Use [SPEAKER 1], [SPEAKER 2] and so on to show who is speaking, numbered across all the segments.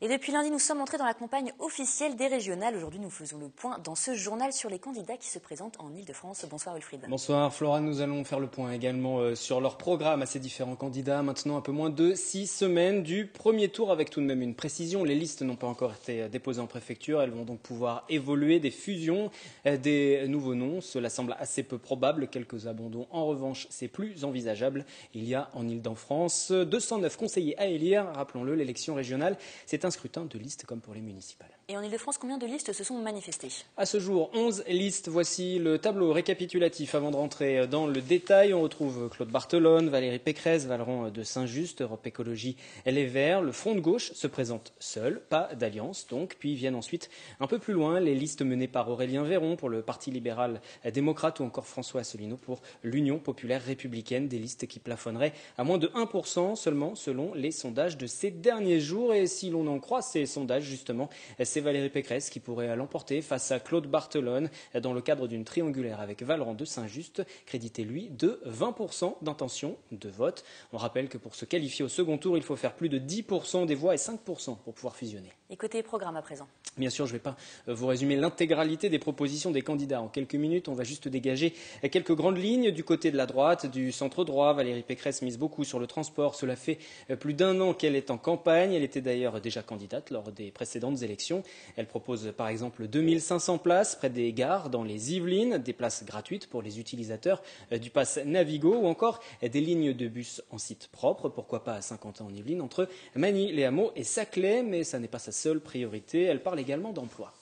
[SPEAKER 1] Et depuis lundi, nous sommes entrés dans la campagne officielle des régionales. Aujourd'hui, nous faisons le point dans ce journal sur les candidats qui se présentent en Ile-de-France. Bonsoir Wilfried.
[SPEAKER 2] Bonsoir Flora, nous allons faire le point également sur leur programme à ces différents candidats. Maintenant un peu moins de 6 semaines du premier tour, avec tout de même une précision. Les listes n'ont pas encore été déposées en préfecture, elles vont donc pouvoir évoluer. Des fusions, des nouveaux noms, cela semble assez peu probable. Quelques abandons en revanche, c'est plus envisageable. Il y a en Ile-de-France 209 conseillers à élire. Rappelons-le, l'élection régionale, c'est un scrutin de liste comme pour les municipales.
[SPEAKER 1] Et en Ile-de-France, combien de listes se sont manifestées?
[SPEAKER 2] À ce jour, 11 listes. Voici le tableau récapitulatif. Avant de rentrer dans le détail, on retrouve Claude Barthelone, Valérie Pécresse, Valleran de Saint-Just, Europe Écologie et Les Verts. Le Front de gauche se présente seul, pas d'alliance donc. Puis viennent ensuite un peu plus loin les listes menées par Aurélien Véron pour le Parti libéral démocrate ou encore François Asselineau pour l'Union populaire républicaine. Des listes qui plafonneraient à moins de 1% seulement selon les sondages de ces derniers jours. Et si l'on en croit ces sondages, justement, c'est Valérie Pécresse qui pourrait l'emporter face à Claude Barthelone dans le cadre d'une triangulaire avec Valleran de Saint-Just, crédité lui de 20% d'intention de vote. On rappelle que pour se qualifier au second tour, il faut faire plus de 10% des voix et 5% pour pouvoir fusionner.
[SPEAKER 1] Et côté programme à présent?
[SPEAKER 2] Bien sûr, je ne vais pas vous résumer l'intégralité des propositions des candidats en quelques minutes. On va juste dégager quelques grandes lignes du côté de la droite, du centre droit. Valérie Pécresse mise beaucoup sur le transport. Cela fait plus d'un an qu'elle est en campagne. Elle était d'ailleurs déjà candidate lors des précédentes élections. Elle propose par exemple 2500 places près des gares dans les Yvelines, des places gratuites pour les utilisateurs du pass Navigo ou encore des lignes de bus en site propre, pourquoi pas à Saint-Quentin en Yvelines, entre Magny, les Hameaux et Saclay. Mais ça n'est pas sa seule priorité. Elle parle également d'emploi.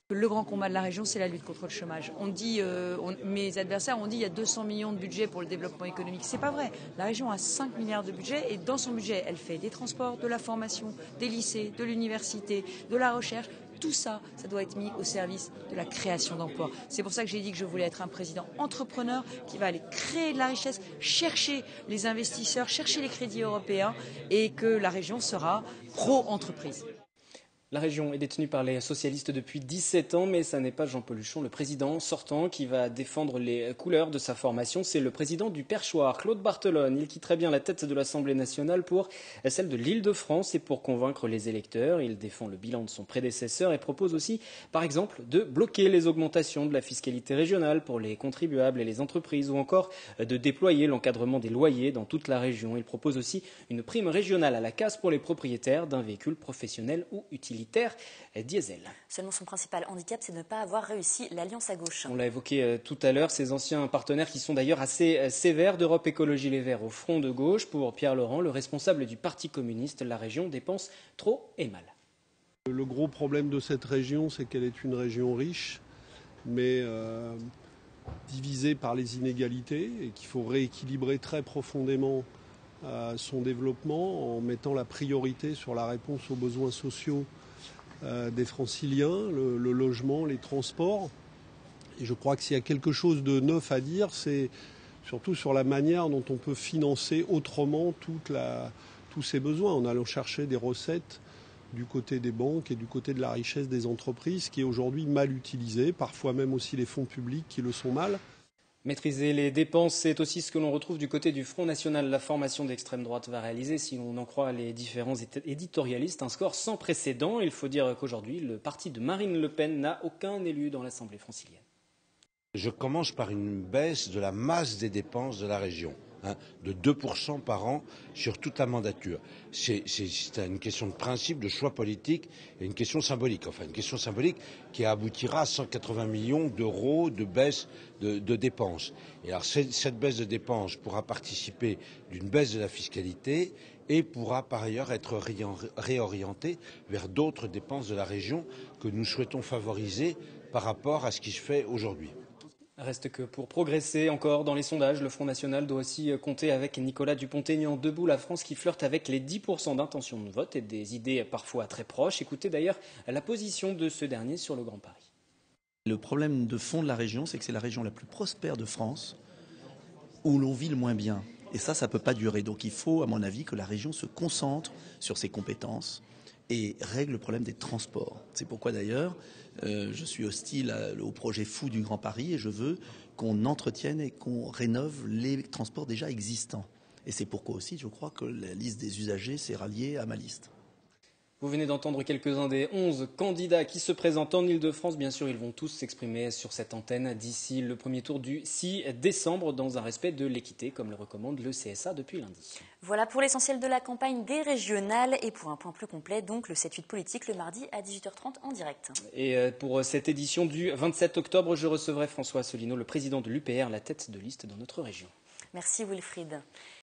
[SPEAKER 3] Le grand combat de la région, c'est la lutte contre le chômage. Mes adversaires ont dit qu'il y a 200 millions de budget pour le développement économique. C'est pas vrai. La région a 5 milliards de budget et dans son budget, elle fait des transports, de la formation, des lycées, de l'université, de la recherche. Tout ça, ça doit être mis au service de la création d'emplois. C'est pour ça que j'ai dit que je voulais être un président entrepreneur qui va aller créer de la richesse, chercher les investisseurs, chercher les crédits européens et que la région sera pro-entreprise.
[SPEAKER 2] La région est détenue par les socialistes depuis 17 ans, mais ce n'est pas Jean Pauluchon, le président sortant, qui va défendre les couleurs de sa formation. C'est le président du Perchoir, Claude Barthelone. Il quitterait bien la tête de l'Assemblée nationale pour celle de l'Île-de-France et pour convaincre les électeurs. Il défend le bilan de son prédécesseur et propose aussi, par exemple, de bloquer les augmentations de la fiscalité régionale pour les contribuables et les entreprises ou encore de déployer l'encadrement des loyers dans toute la région. Il propose aussi une prime régionale à la casse pour les propriétaires d'un véhicule professionnel ou utilitaire diesel.
[SPEAKER 1] Seulement son principal handicap, c'est de ne pas avoir réussi l'alliance à gauche.
[SPEAKER 2] On l'a évoqué tout à l'heure, ses anciens partenaires qui sont d'ailleurs assez sévères d'Europe Écologie Les Verts au front de gauche. Pour Pierre Laurent, le responsable du Parti communiste, la région dépense trop et mal.
[SPEAKER 4] Le gros problème de cette région, c'est qu'elle est une région riche, mais divisée par les inégalités et qu'il faut rééquilibrer très profondément son développement en mettant la priorité sur la réponse aux besoins sociaux des Franciliens, le logement, les transports. Et je crois que s'il y a quelque chose de neuf à dire, c'est surtout sur la manière dont on peut financer autrement tous ces besoins, en allant chercher des recettes du côté des banques et du côté de la richesse des entreprises, qui est aujourd'hui mal utilisée, parfois même aussi les fonds publics qui le sont mal.
[SPEAKER 2] Maîtriser les dépenses, c'est aussi ce que l'on retrouve du côté du Front National. La formation d'extrême droite va réaliser, si l'on en croit les différents éditorialistes, un score sans précédent. Il faut dire qu'aujourd'hui, le parti de Marine Le Pen n'a aucun élu dans l'Assemblée francilienne.
[SPEAKER 5] Je commence par une baisse de la masse des dépenses de la région, de 2% par an sur toute la mandature. C'est une question de principe, de choix politique et une question symbolique. Enfin, une question symbolique qui aboutira à 180 millions d'euros de baisse de dépenses. Et alors, cette baisse de dépenses pourra participer d'une baisse de la fiscalité et pourra par ailleurs être réorientée vers d'autres dépenses de la région que nous souhaitons favoriser par rapport à ce qui se fait aujourd'hui.
[SPEAKER 2] Reste que pour progresser encore dans les sondages, le Front National doit aussi compter avec Nicolas Dupont-Aignan, Debout la France, qui flirte avec les 10% d'intention de vote et des idées parfois très proches. Écoutez d'ailleurs la position de ce dernier sur le Grand Paris.
[SPEAKER 6] Le problème de fond de la région, c'est que c'est la région la plus prospère de France, où l'on vit le moins bien. Et ça ne peut pas durer. Donc il faut, à mon avis, que la région se concentre sur ses compétences et règle le problème des transports. C'est pourquoi d'ailleurs je suis hostile au projet fou du Grand Paris et je veux qu'on entretienne et qu'on rénove les transports déjà existants. Et c'est pourquoi aussi je crois que la liste des usagers s'est ralliée à ma liste.
[SPEAKER 2] Vous venez d'entendre quelques-uns des 11 candidats qui se présentent en Ile-de-France. Bien sûr, ils vont tous s'exprimer sur cette antenne d'ici le premier tour du 6 décembre dans un respect de l'équité, comme le recommande le CSA depuis lundi.
[SPEAKER 1] Voilà pour l'essentiel de la campagne des régionales. Et pour un point plus complet, donc le 7-8 politique le mardi à 18h30 en direct.
[SPEAKER 2] Et pour cette édition du 27 octobre, je recevrai François Asselineau, le président de l'UPR, la tête de liste dans notre région.
[SPEAKER 1] Merci Wilfried.